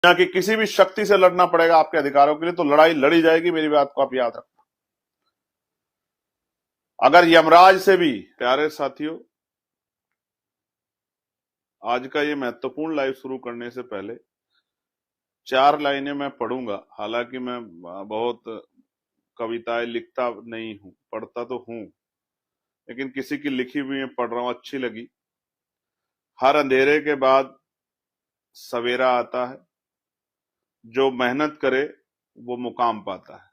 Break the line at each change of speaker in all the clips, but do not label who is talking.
दुनिया की किसी भी शक्ति से लड़ना पड़ेगा आपके अधिकारों के लिए, तो लड़ाई लड़ी जाएगी, मेरी बात को आप याद रखना। अगर यमराज से भी, प्यारे साथियों, आज का ये महत्वपूर्ण लाइव शुरू करने से पहले 4 लाइनें मैं पढ़ूंगा। हालांकि मैं बहुत कविताएं लिखता नहीं हूं, पढ़ता तो हूं, लेकिन किसी की लिखी हुई मैं पढ़ रहा हूं, अच्छी लगी। हर अंधेरे के बाद सवेरा आता है, जो मेहनत करे वो मुकाम पाता है।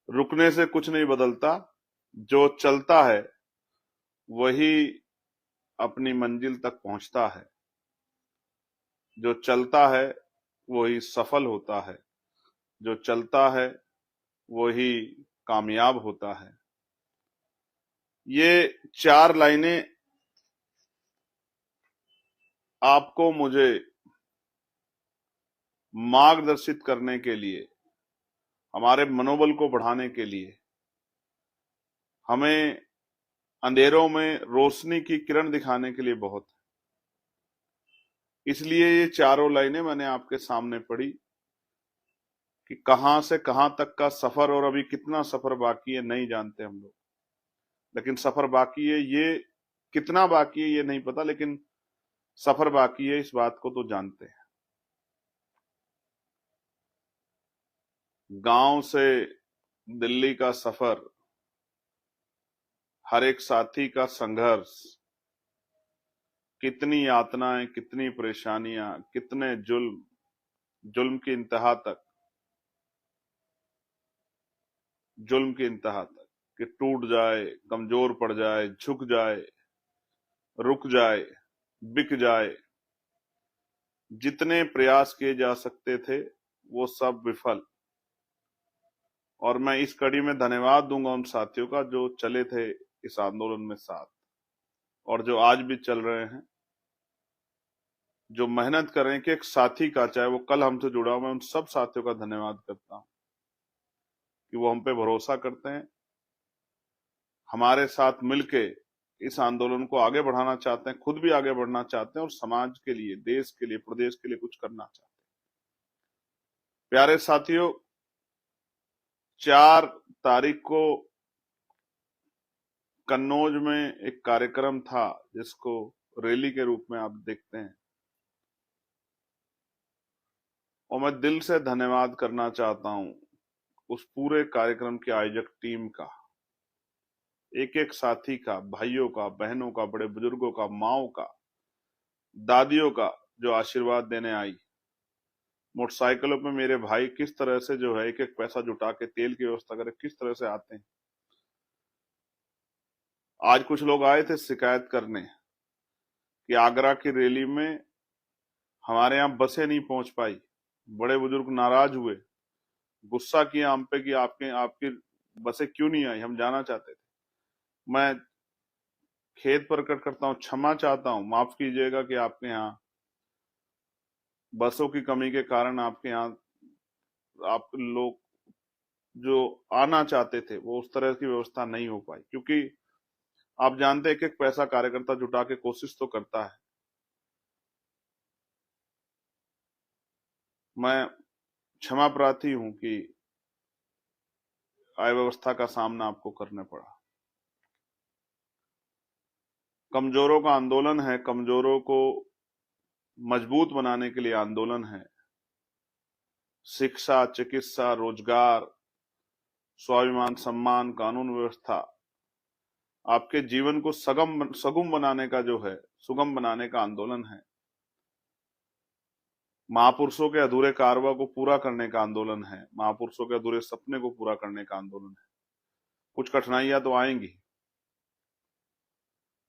रुकने से कुछ नहीं बदलता, जो चलता है वही अपनी मंजिल तक पहुंचता है। जो चलता है वही सफल होता है, जो चलता है वही कामयाब होता है। ये 4 लाइनें आपको मुझे मार्गदर्शित करने के लिए, हमारे मनोबल को बढ़ाने के लिए, हमें अंधेरों में रोशनी की किरण दिखाने के लिए बहुत है। इसलिए ये 4 लाइनें मैंने आपके सामने पढ़ी कि कहां से कहां तक का सफर, और अभी कितना सफर बाकी है नहीं जानते हम लोग, लेकिन सफर बाकी है। ये कितना बाकी है ये नहीं पता, लेकिन सफर बाकी है, इस बात को तो जानते हैं। गांव से दिल्ली का सफर, हर एक साथी का संघर्ष, कितनी यातनाएं, कितनी परेशानियां, कितने जुल्म की इंतहा तक, जुल्म की इंतहा तक कि टूट जाए, कमजोर पड़ जाए, झुक जाए, रुक जाए, बिक जाए। जितने प्रयास किए जा सकते थे वो सब विफल। और मैं इस कड़ी में धन्यवाद दूंगा उन साथियों का जो चले थे इस आंदोलन में साथ, और जो आज भी चल रहे हैं, जो मेहनत कर रहे हैं। कि एक साथी का, चाहे वो कल हमसे जुड़ा हुआ, मैं उन सब साथियों का धन्यवाद करता हूं कि वो हम पे भरोसा करते हैं, हमारे साथ मिलके इस आंदोलन को आगे बढ़ाना चाहते हैं, खुद भी आगे बढ़ना चाहते हैं, और समाज के लिए, देश के लिए, प्रदेश के लिए कुछ करना चाहते हैं। प्यारे साथियों, 4 तारीख को कन्नौज में एक कार्यक्रम था जिसको रैली के रूप में आप देखते हैं, और मैं दिल से धन्यवाद करना चाहता हूं उस पूरे कार्यक्रम के आयोजक टीम का, एक एक साथी का, भाइयों का, बहनों का, बड़े बुजुर्गों का, माओ का, दादियों का, जो आशीर्वाद देने आई। मोटरसाइकिलों पे मेरे भाई किस तरह से जो है एक एक पैसा जुटा के तेल की व्यवस्था करे, किस तरह से आते हैं। आज कुछ लोग आए थे शिकायत करने कि आगरा की रैली में हमारे यहाँ बसें नहीं पहुंच पाई। बड़े बुजुर्ग नाराज हुए, गुस्सा किया हम पे कि आपकी बसें क्यों नहीं आई, हम जाना चाहते थे। मैं खेद प्रकट करता हूँ, क्षमा चाहता हूँ, माफ कीजिएगा कि आपके यहाँ बसों की कमी के कारण आपके यहाँ आप लोग जो आना चाहते थे वो उस तरह की व्यवस्था नहीं हो पाई, क्योंकि आप जानते हैं एक एक पैसा कार्यकर्ता जुटा के कोशिश तो करता है। मैं क्षमा प्रार्थी हूं कि अव्यवस्था का सामना आपको करना पड़ा। कमजोरों का आंदोलन है, कमजोरों को मजबूत बनाने के लिए आंदोलन है। शिक्षा, चिकित्सा, रोजगार, स्वाभिमान, सम्मान, कानून व्यवस्था, आपके जीवन को सगुम बनाने का जो है, सुगम बनाने का आंदोलन है। महापुरुषों के अधूरे कारवा को पूरा करने का आंदोलन है, महापुरुषों के अधूरे सपने को पूरा करने का आंदोलन है। कुछ कठिनाइयां तो आएंगी।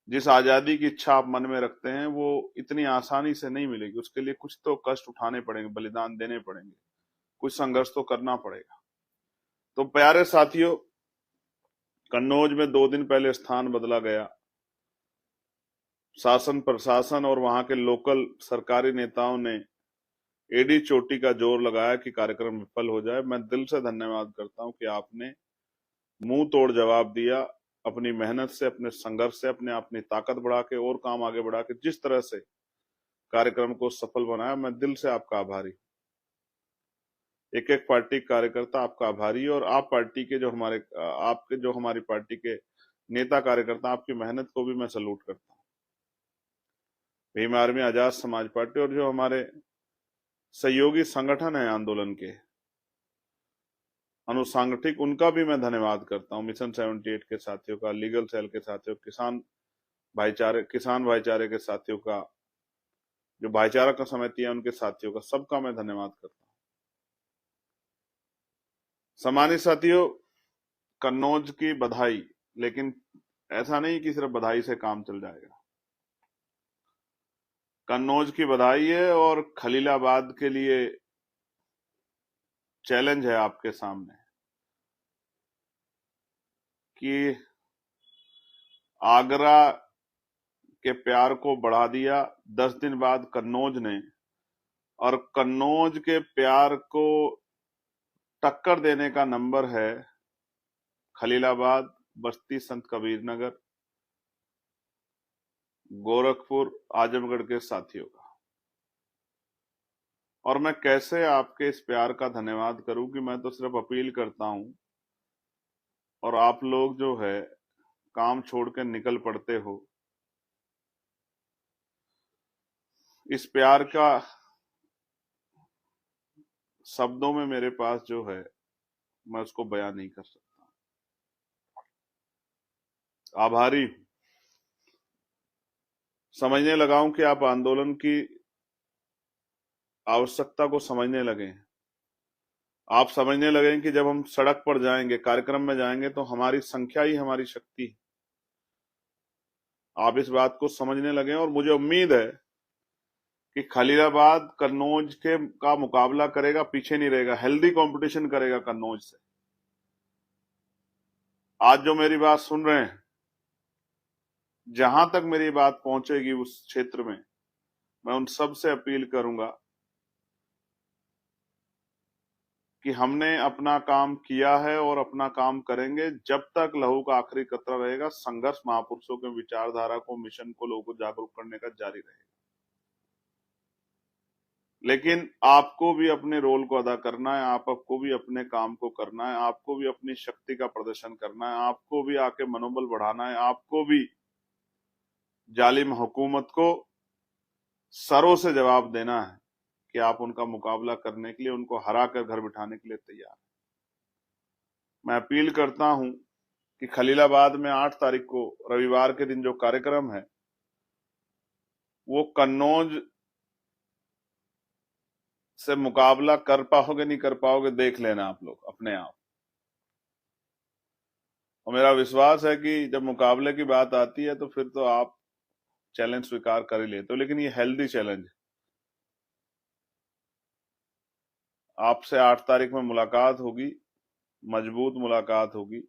जिस आजादी की इच्छा आप मन में रखते हैं वो इतनी आसानी से नहीं मिलेगी, उसके लिए कुछ तो कष्ट उठाने पड़ेंगे, बलिदान देने पड़ेंगे, कुछ संघर्ष तो करना पड़ेगा। तो प्यारे साथियों, कन्नौज में 2 दिन पहले स्थान बदला गया। शासन, प्रशासन और वहां के लोकल सरकारी नेताओं ने एडी चोटी का जोर लगाया कि कार्यक्रम विफल हो जाए। मैं दिल से धन्यवाद करता हूं कि आपने मुंह तोड़ जवाब दिया, अपनी मेहनत से, अपने संघर्ष से, अपनी ताकत बढ़ा के और काम आगे बढ़ा के, जिस तरह से कार्यक्रम को सफल बनाया। मैं दिल से आपका आभारी, एक एक पार्टी कार्यकर्ता आपका आभारी है, और आप पार्टी के जो हमारे आपके जो हमारी पार्टी के नेता कार्यकर्ता, आपकी मेहनत को भी मैं सलूट करता हूँ। भीम आर्मी, आजाद समाज पार्टी और जो हमारे सहयोगी संगठन है आंदोलन के अनुसांगठिक, उनका भी मैं धन्यवाद करता हूँ। मिशन 78 के साथियों का, लीगल सेल के साथियों, किसान भाईचारे के साथियों का, जो भाईचारा का समिति है उनके साथियों का, सबका मैं धन्यवाद करता हूँ। सम्मानित साथियों, कन्नौज की बधाई, लेकिन ऐसा नहीं कि सिर्फ बधाई से काम चल जाएगा। कन्नौज की बधाई है और खलीलाबाद के लिए चैलेंज है आपके सामने कि आगरा के प्यार को बढ़ा दिया 10 दिन बाद कन्नौज ने, और कन्नौज के प्यार को टक्कर देने का नंबर है खलीलाबाद, बस्ती संत कबीर नगर, गोरखपुर, आजमगढ़ के साथियों का। और मैं कैसे आपके इस प्यार का धन्यवाद करूं कि मैं तो सिर्फ अपील करता हूं और आप लोग जो है काम छोड़ के निकल पड़ते हो। इस प्यार का शब्दों में मेरे पास जो है मैं उसको बयां नहीं कर सकता। आभारी हूं, समझने लगा हूं कि आप आंदोलन की आवश्यकता को समझने लगे हैं। आप समझने लगे कि जब हम सड़क पर जाएंगे, कार्यक्रम में जाएंगे, तो हमारी संख्या ही हमारी शक्ति है। आप इस बात को समझने लगे और मुझे उम्मीद है कि खलीलाबाद कन्नौज के का मुकाबला करेगा, पीछे नहीं रहेगा, हेल्दी कंपटीशन करेगा कन्नौज से। आज जो मेरी बात सुन रहे हैं, जहां तक मेरी बात पहुंचेगी उस क्षेत्र में, मैं उन सब से अपील करूंगा कि हमने अपना काम किया है और अपना काम करेंगे जब तक लहू का आखिरी कतरा रहेगा। संघर्ष महापुरुषों के विचारधारा को, मिशन को, लोगों को जागरूक करने का जारी रहेगा। लेकिन आपको भी अपने रोल को अदा करना है, आपको भी अपने काम को करना है, आपको भी अपनी शक्ति का प्रदर्शन करना है, आपको भी आके मनोबल बढ़ाना है, आपको भी जालिम हुकूमत को सरों से जवाब देना है कि आप उनका मुकाबला करने के लिए, उनको हरा कर घर बिठाने के लिए तैयार हैं। मैं अपील करता हूं कि खलीलाबाद में 8 तारीख को रविवार के दिन जो कार्यक्रम है वो कन्नौज से मुकाबला कर पाओगे नहीं कर पाओगे देख लेना आप लोग अपने आप। और मेरा विश्वास है कि जब मुकाबले की बात आती है तो फिर तो आप चैलेंज स्वीकार कर ही लेते हो, लेकिन ये हेल्दी चैलेंज है। आपसे 8 तारीख में मुलाकात होगी, मजबूत मुलाकात होगी।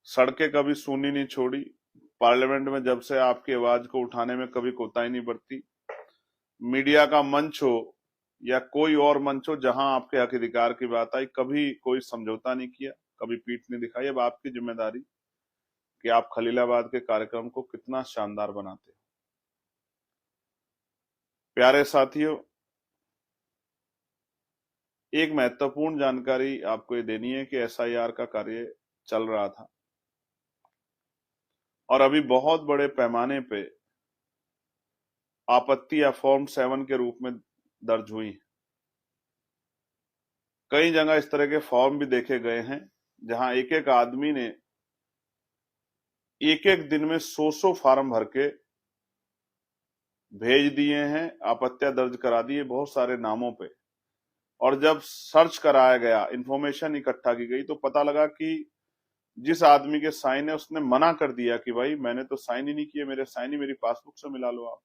सड़कें कभी सूनी नहीं छोड़ी, पार्लियामेंट में जब से आपकी आवाज को उठाने में कभी कोताही नहीं बरती। मीडिया का मंच हो या कोई और मंच हो, जहां आपके हक अधिकार की बात आई, कभी कोई समझौता नहीं किया, कभी पीठ नहीं दिखाई। अब आपकी जिम्मेदारी कि आप खलीलाबाद के कार्यक्रम को कितना शानदार बनाते हो। प्यारे साथियों, एक महत्वपूर्ण जानकारी आपको ये देनी है कि एसआईआर का कार्य चल रहा था और अभी बहुत बड़े पैमाने पे आपत्ति या फॉर्म 7 के रूप में दर्ज हुई। कई जगह इस तरह के फॉर्म भी देखे गए हैं जहां एक एक आदमी ने एक एक दिन में 100 फॉर्म भर के भेज दिए हैं, आपत्तियां दर्ज करा दी है बहुत सारे नामों पे। और जब सर्च कराया गया, इंफॉर्मेशन इकट्ठा की गई, तो पता लगा कि जिस आदमी के साइन है उसने मना कर दिया कि भाई मैंने तो साइन ही नहीं किए, मेरे साइन ही मेरी पासबुक से मिला लो आप।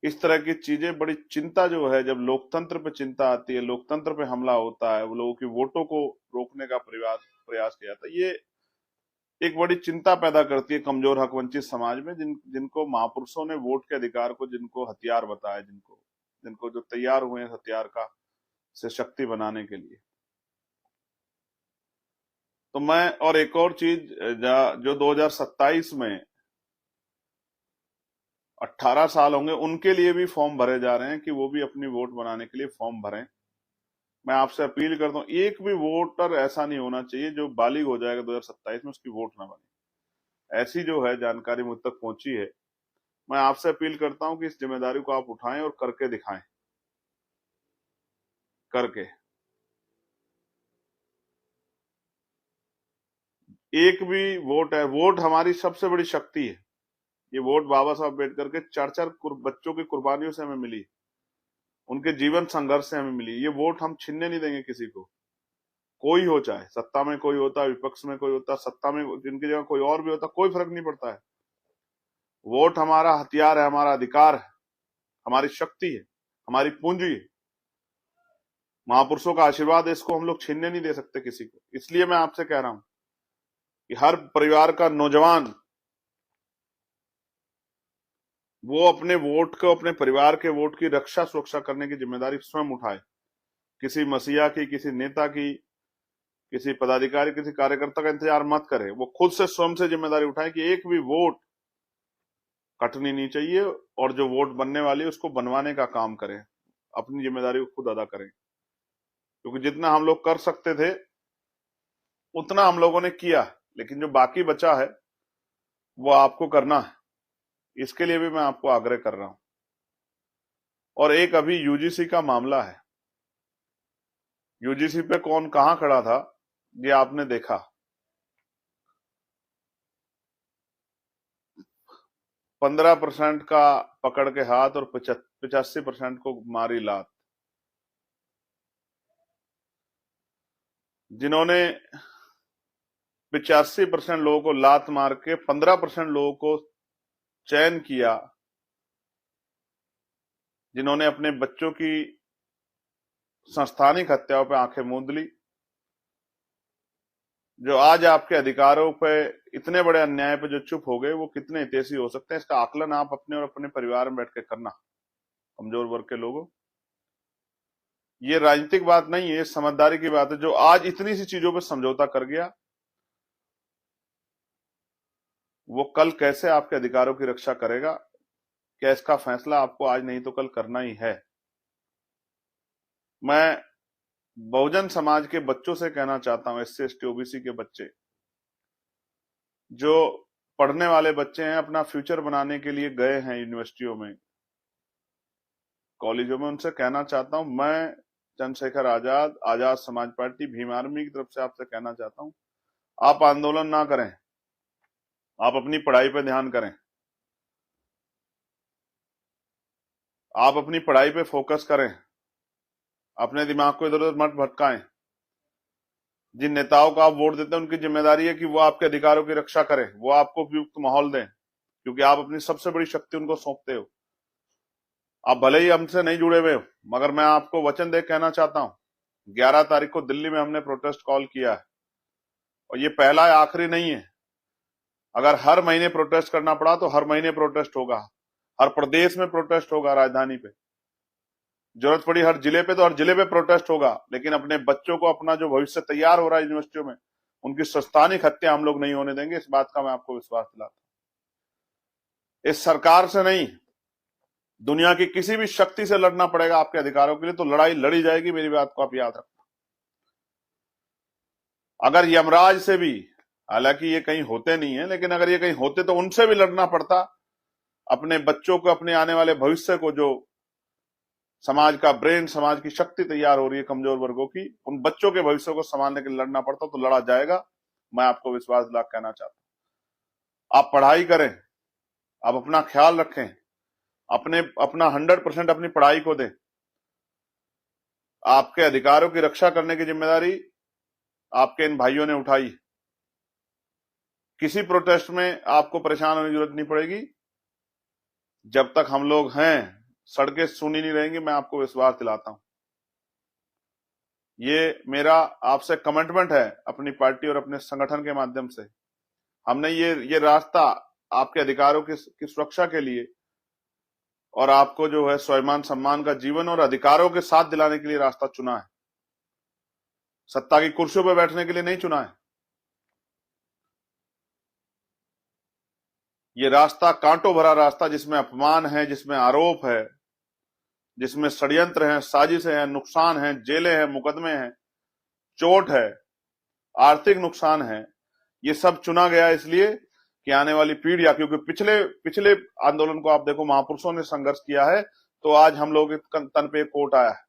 इस तरह की चीजें, बड़ी चिंता जो है, जब लोकतंत्र पे चिंता आती है, लोकतंत्र पे हमला होता है, वो लोगों की वोटों को रोकने का प्रयास किया जाता है, ये एक बड़ी चिंता पैदा करती है कमजोर हक वंचित समाज में, जिनको महापुरुषों ने वोट के अधिकार को, जिनको हथियार बताया, जिनको जिनको जो तैयार हुए हैं हथियार का से शक्ति बनाने के लिए। तो मैं, और एक और चीज, जो 2027 में 18 साल होंगे उनके लिए भी फॉर्म भरे जा रहे हैं कि वो भी अपनी वोट बनाने के लिए फॉर्म भरें। मैं आपसे अपील करता हूं, एक भी वोटर ऐसा नहीं होना चाहिए जो बालिग हो जाएगा 2027 में उसकी वोट ना बने। ऐसी जो है जानकारी मुझ तक पहुंची है। मैं आपसे अपील करता हूं कि इस जिम्मेदारी को आप उठाएं और करके दिखाएं, करके। एक भी वोट है, वोट हमारी सबसे बड़ी शक्ति है। ये वोट बाबा साहब अम्बेडकर के 4-4 बच्चों की कुर्बानियों से हमें मिली, उनके जीवन संघर्ष से हमें मिली। ये वोट हम छीनने नहीं देंगे किसी को, कोई हो, चाहे सत्ता में कोई होता, विपक्ष में कोई होता, सत्ता में जिनकी जगह कोई और भी होता, कोई फर्क नहीं पड़ता है। वोट हमारा हथियार है, हमारा अधिकार है, हमारी शक्ति है, हमारी पूंजी है। महापुरुषों का आशीर्वाद है, इसको हम लोग छीनने नहीं दे सकते किसी को। इसलिए मैं आपसे कह रहा हूं कि हर परिवार का नौजवान वो अपने वोट को, अपने परिवार के वोट की रक्षा सुरक्षा करने की जिम्मेदारी स्वयं उठाए। किसी मसीहा की, किसी नेता की, किसी पदाधिकारी, किसी कार्यकर्ता का इंतजार मत करे। वो खुद से स्वयं से जिम्मेदारी उठाए कि एक भी वोट कटनी नहीं चाहिए, और जो वोट बनने वाली है उसको बनवाने का काम करें, अपनी जिम्मेदारी को खुद अदा करें। क्योंकि जितना हम लोग कर सकते थे उतना हम लोगों ने किया, लेकिन जो बाकी बचा है वो आपको करना है। इसके लिए भी मैं आपको आग्रह कर रहा हूं। और एक अभी यूजीसी का मामला है। यूजीसी पे कौन कहां खड़ा था ये आपने देखा। 15% का पकड़ के हाथ और 85% को मारी लात। जिन्होंने 85% लोगों को लात मार के 15% लोगों को चयन किया, जिन्होंने अपने बच्चों की संस्थानिक हत्याओं पे आंखें मूंद ली, जो आज आपके अधिकारों पे, इतने बड़े अन्याय पे जो चुप हो गए, वो कितने हितैषी हो सकते हैं, इसका आकलन आप अपने और अपने परिवार में बैठ के करना। कमजोर वर्ग के लोगों, ये राजनीतिक बात नहीं है, समझदारी की बात है। जो आज इतनी सी चीजों पे समझौता कर गया, वो कल कैसे आपके अधिकारों की रक्षा करेगा? क्या इसका फैसला आपको आज नहीं तो कल करना ही है। मैं बहुजन समाज के बच्चों से कहना चाहता हूं, SC ST OBC के बच्चे, जो पढ़ने वाले बच्चे हैं, अपना फ्यूचर बनाने के लिए गए हैं यूनिवर्सिटियों में, कॉलेजों में, उनसे कहना चाहता हूं, मैं चंद्रशेखर आजाद, आजाद समाज पार्टी, भीम आर्मी की तरफ से आपसे कहना चाहता हूं, आप आंदोलन ना करें, आप अपनी पढ़ाई पे ध्यान करें, आप अपनी पढ़ाई पे फोकस करें, अपने दिमाग को इधर उधर मत भटकाएं। जिन नेताओं को आप वोट देते हैं उनकी जिम्मेदारी है कि वो आपके अधिकारों की रक्षा करें, वो आपको उपयुक्त माहौल दें, क्योंकि आप अपनी सबसे बड़ी शक्ति उनको सौंपते हो। आप भले ही हमसे नहीं जुड़े हुए हो, मगर मैं आपको वचन दे कहना चाहता हूं, 11 तारीख को दिल्ली में हमने प्रोटेस्ट कॉल किया है, और ये पहला है, आखिरी नहीं है। अगर हर महीने प्रोटेस्ट करना पड़ा तो हर महीने प्रोटेस्ट होगा, हर प्रदेश में प्रोटेस्ट होगा, राजधानी पे जरूरत पड़ी हर जिले पे तो हर जिले पे प्रोटेस्ट होगा। लेकिन अपने बच्चों को, अपना जो भविष्य तैयार हो रहा है यूनिवर्सिटियों में, उनकी संस्थानिक हत्या हम लोग नहीं होने देंगे। इस बात का मैं आपको विश्वास दिलाता हूं। इस सरकार से नहीं, दुनिया की किसी भी शक्ति से लड़ना पड़ेगा आपके अधिकारों के लिए, तो लड़ाई लड़ी जाएगी, मेरी बात को आप याद रखना। अगर यमराज से भी, हालांकि ये कहीं होते नहीं है, लेकिन अगर ये कहीं होते तो उनसे भी लड़ना पड़ता, अपने बच्चों को, अपने आने वाले भविष्य को, जो समाज का ब्रेन, समाज की शक्ति तैयार हो रही है कमजोर वर्गों की, उन बच्चों के भविष्य को संभालने के लिए लड़ना पड़ता, तो लड़ा जाएगा। मैं आपको विश्वास दिला कहना चाहता हूं, आप पढ़ाई करें, आप अपना ख्याल रखें, अपना 100% अपनी पढ़ाई को दें। आपके अधिकारों की रक्षा करने की जिम्मेदारी आपके इन भाइयों ने उठाई। किसी प्रोटेस्ट में आपको परेशान होने की जरूरत नहीं पड़ेगी। जब तक हम लोग हैं, सड़कें सुनी नहीं रहेंगी, मैं आपको विश्वास दिलाता हूं। ये मेरा आपसे कमिटमेंट है, अपनी पार्टी और अपने संगठन के माध्यम से। हमने ये रास्ता आपके अधिकारों की सुरक्षा के लिए, और आपको जो है स्वाभिमान सम्मान का जीवन और अधिकारों के साथ दिलाने के लिए रास्ता चुना है। सत्ता की कुर्सियों पर बैठने के लिए नहीं चुना है। ये रास्ता कांटों भरा रास्ता, जिसमें अपमान है, जिसमें आरोप है, जिसमें षड्यंत्र है, साजिश है, नुकसान है, जेलें हैं, मुकदमे हैं, चोट है, आर्थिक नुकसान है। ये सब चुना गया इसलिए कि आने वाली पीढ़ियां, क्योंकि पिछले पिछले आंदोलन को आप देखो, महापुरुषों ने संघर्ष किया है, तो आज हम लोग तन पे कोट आया है।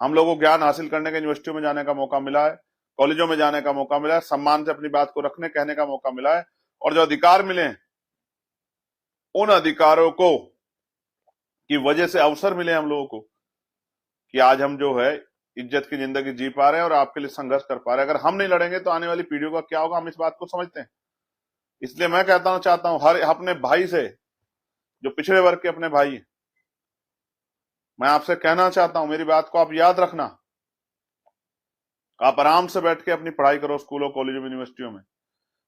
हम लोगों को ज्ञान हासिल करने के, यूनिवर्सिटियों में जाने का मौका मिला है, कॉलेजों में जाने का मौका मिला है, सम्मान से अपनी बात को रखने कहने का मौका मिला है, और जो अधिकार मिले हैं उन अधिकारों को की वजह से अवसर मिले हम लोगों को कि आज हम जो है इज्जत की जिंदगी जी पा रहे हैं और आपके लिए संघर्ष कर पा रहे हैं। अगर हम नहीं लड़ेंगे तो आने वाली पीढ़ियों का क्या होगा, हम इस बात को समझते हैं। इसलिए मैं चाहता हूं हर अपने भाई से, जो पिछड़े वर्ग के अपने भाई हैं, मैं आपसे कहना चाहता हूं, मेरी बात को आप याद रखना। आप आराम से बैठ के अपनी पढ़ाई करो स्कूलों, कॉलेजों, यूनिवर्सिटियों में।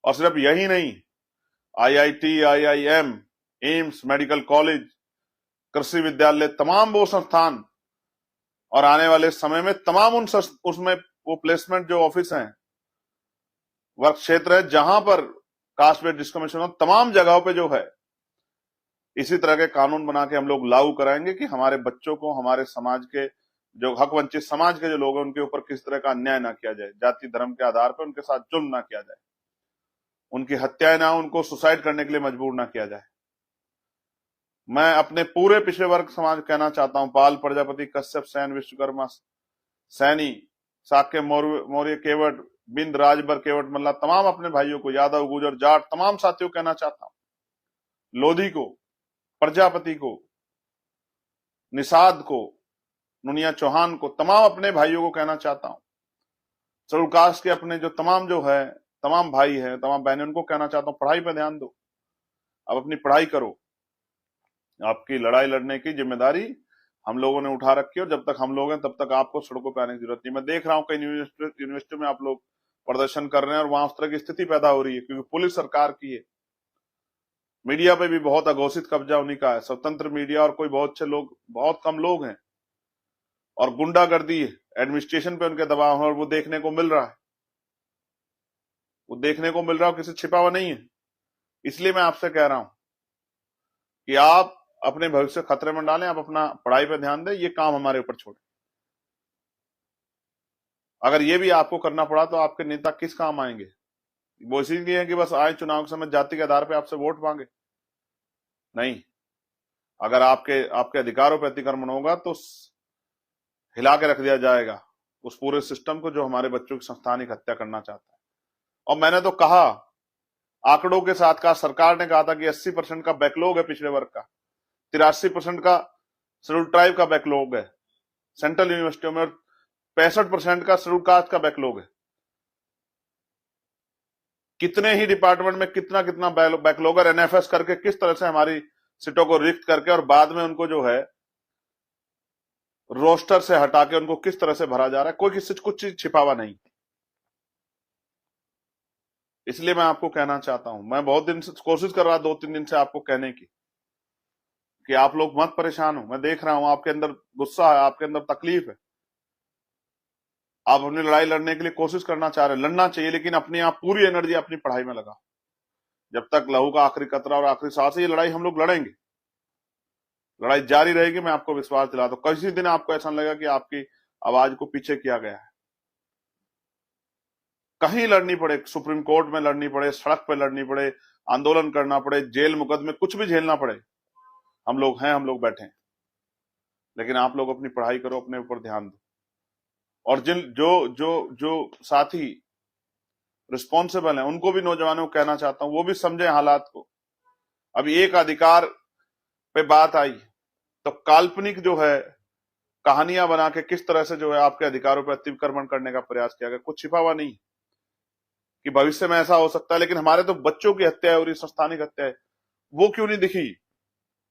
और सिर्फ यही नहीं, IIT, IIM, AIIMS, medical college, कृषि विद्यालय, तमाम वो संस्थान, और आने वाले समय में तमाम उसमें वो प्लेसमेंट जो ऑफिस हैं, वर्क क्षेत्र है, जहां पर कास्ट बेस्ड डिस्क्रिमिनेशन हो, तमाम जगहों पे जो है इसी तरह के कानून बना के हम लोग लागू कराएंगे कि हमारे बच्चों को, हमारे समाज के जो हक वंचित समाज के जो लोग हैं, उनके ऊपर किस तरह का अन्याय ना किया जाए, जाति धर्म के आधार पर उनके साथ जुल्म ना किया जाए, उनकी हत्याएं ना, उनको सुसाइड करने के लिए मजबूर ना किया जाए। मैं अपने पूरे पिछड़े वर्ग समाज कहना चाहता हूं, पाल, प्रजापति, कश्यप, सैन, विश्वकर्मा, सैनी, साक्य, मौर्य, केवट, बिंद, राजभर, केवट, मल्ला, तमाम अपने भाइयों को, यादव, गुजर, जाट, तमाम साथियों को कहना चाहता हूं, लोधी को, प्रजापति को, निषाद को, नुनिया चौहान को, तमाम अपने भाइयों को कहना चाहता हूं, शेड्यूल कास्ट के अपने जो है तमाम भाई हैं, तमाम बहनें, उनको कहना चाहता हूं, पढ़ाई पर ध्यान दो, अब अपनी पढ़ाई करो। आपकी लड़ाई लड़ने की जिम्मेदारी हम लोगों ने उठा रखी है, और जब तक हम लोग हैं तब तक आपको सड़कों पर आने की जरूरत नहीं। मैं देख रहा हूं कई यूनिवर्सिटी में आप लोग प्रदर्शन कर रहे हैं और वहां उस तरह की स्थिति पैदा हो रही है, क्योंकि पुलिस सरकार की है। मीडिया पे भी बहुत अघोषित कब्जा उन्हीं का है, स्वतंत्र मीडिया, और कोई बहुत अच्छे लोग, बहुत कम लोग हैं, और गुंडागर्दी है, एडमिनिस्ट्रेशन पे उनके दबाव है, और वो देखने को मिल रहा है, वो देखने को मिल रहा है, किसी छिपा हुआ नहीं है। इसलिए मैं आपसे कह रहा हूं कि आप अपने भविष्य खतरे में डालें, आप अपना पढ़ाई पे ध्यान दें, ये काम हमारे ऊपर छोड़ें। अगर ये भी आपको करना पड़ा तो आपके नेता किस काम आएंगे? वो इसीलिए है कि बस आए चुनाव के समय जाति के आधार पे आपसे वोट मांगे? नहीं, अगर आपके आपके अधिकारों पर अतिक्रमण होगा तो हिला के रख दिया जाएगा उस पूरे सिस्टम को जो हमारे बच्चों की संस्थानिक हत्या करना चाहता है। और मैंने तो कहा, आंकड़ों के साथ कहा, सरकार ने कहा था कि 80% का बैकलॉग है पिछड़े वर्ग का, 83% का शेड्यूल ट्राइब का बैकलॉग है सेंट्रल यूनिवर्सिटियों में, और 65% का शेड्यूल कास्ट का बैकलॉग है। कितने ही डिपार्टमेंट में कितना कितना बैकलॉग है, एनएफएस करके किस तरह से हमारी सीटों को रिक्त करके, और बाद में उनको जो है रोस्टर से हटा के उनको किस तरह से भरा जा रहा है, कोई किसी कुछ चीज छिपा हुआ नहीं। इसलिए मैं आपको कहना चाहता हूं, मैं बहुत दिन से कोशिश कर रहा, 2-3 दिन से आपको कहने की कि आप लोग मत परेशान हो। मैं देख रहा हूं आपके अंदर गुस्सा है, आपके अंदर तकलीफ है, आप अपनी लड़ाई लड़ने के लिए कोशिश करना चाह रहे हैं, लड़ना चाहिए, लेकिन अपनी आप पूरी एनर्जी अपनी पढ़ाई में लगा। जब तक लहू का आखिरी कतरा और आखिरी सांस है, ये लड़ाई हम लोग लड़ेंगे, लड़ाई जारी रहेगी, मैं आपको विश्वास दिलाता हूं। किसी दिन आपको ऐसा लगेगा कि आपकी आवाज को पीछे किया गया है, कहीं लड़नी पड़े, सुप्रीम कोर्ट में लड़नी पड़े, सड़क पर लड़नी पड़े, आंदोलन करना पड़े, जेल मुकदमे कुछ भी झेलना पड़े, हम लोग हैं, हम लोग बैठे हैं। लेकिन आप लोग अपनी पढ़ाई करो, अपने ऊपर ध्यान दो, और जिन जो जो जो साथी रिस्पॉन्सिबल हैं उनको भी, नौजवानों को कहना चाहता हूं, वो भी समझे हालात को। अभी एक अधिकार पे बात आई तो काल्पनिक जो है कहानियां बना के किस तरह से जो है आपके अधिकारों पर अतिक्रमण करने का प्रयास किया गया, कुछ छिपा हुआ नहीं कि भविष्य में ऐसा हो सकता है। लेकिन हमारे तो बच्चों की हत्या है और ये संस्थानिक हत्या है, वो क्यों नहीं दिखी?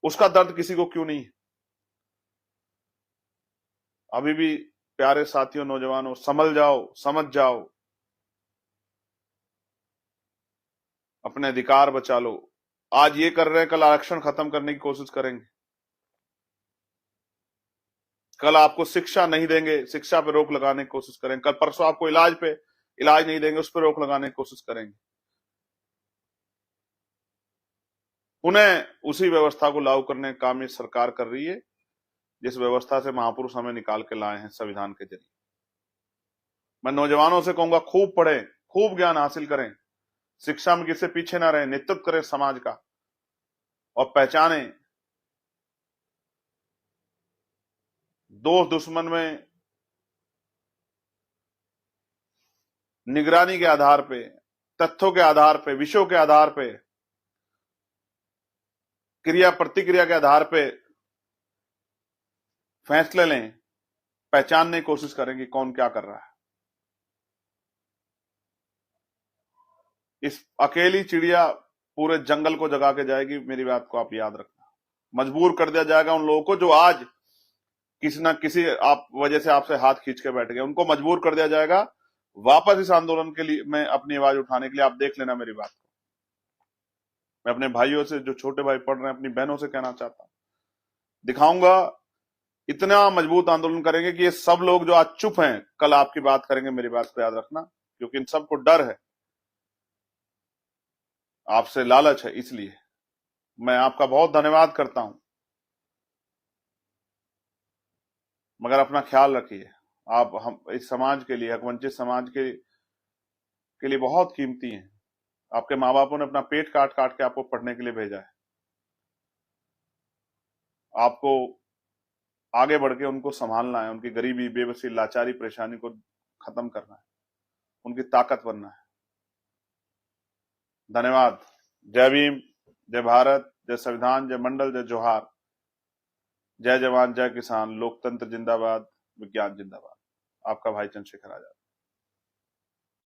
उसका दर्द किसी को क्यों नहीं? अभी भी प्यारे साथियों, नौजवानों, संभल जाओ, समझ जाओ, अपने अधिकार बचा लो। आज ये कर रहे हैं, कल आरक्षण खत्म करने की कोशिश करेंगे, कल आपको शिक्षा नहीं देंगे, शिक्षा पे रोक लगाने की कोशिश करेंगे, कल परसों आपको इलाज नहीं देंगे, उस पर रोक लगाने की कोशिश करेंगे। उन्हें उसी व्यवस्था को लागू करने का काम ये सरकार कर रही है जिस व्यवस्था से महापुरुष हमें निकाल के लाए हैं संविधान के जरिए। मैं नौजवानों से कहूंगा, खूब पढ़ें, खूब ज्ञान हासिल करें, शिक्षा में किसी पीछे ना रहें, नेतृत्व करें समाज का और पहचानें दोस्त दुश्मन में निगरानी के आधार पे, तथ्यों के आधार पे, विषयों के आधार पे, क्रिया प्रतिक्रिया के आधार पे फैसले लें, पहचानने की कोशिश करें कि कौन क्या कर रहा है। इस अकेली चिड़िया पूरे जंगल को जगा के जाएगी, मेरी बात को आप याद रखना। मजबूर कर दिया जाएगा उन लोगों को जो आज किसी ना किसी आप वजह से आपसे हाथ खींच के बैठ गए, उनको मजबूर कर दिया जाएगा वापस इस आंदोलन के लिए में अपनी आवाज उठाने के लिए। आप देख लेना मेरी बात को। मैं अपने भाइयों से, जो छोटे भाई पढ़ रहे हैं, अपनी बहनों से कहना चाहता हूं, दिखाऊंगा, इतना मजबूत आंदोलन करेंगे कि ये सब लोग जो आज चुप हैं कल आपकी बात करेंगे। मेरी बात को याद रखना, क्योंकि इन सबको डर है, आपसे लालच है। इसलिए मैं आपका बहुत धन्यवाद करता हूं, मगर अपना ख्याल रखिए। आप हम इस समाज के लिए, हकवंचित समाज के लिए बहुत कीमती हैं। आपके माँ बापों ने अपना पेट काट काट के आपको पढ़ने के लिए भेजा है। आपको आगे बढ़ के उनको संभालना है, उनकी गरीबी, बेबसी, लाचारी, परेशानी को खत्म करना है, उनकी ताकत बनना है। धन्यवाद। जय भीम, जय भारत, जय संविधान, जय मंडल, जय जोहार, जय जवान, जय किसान, लोकतंत्र जिंदाबाद, विज्ञान जिंदाबाद। आपका भाई चंद्रशेखर आजाद।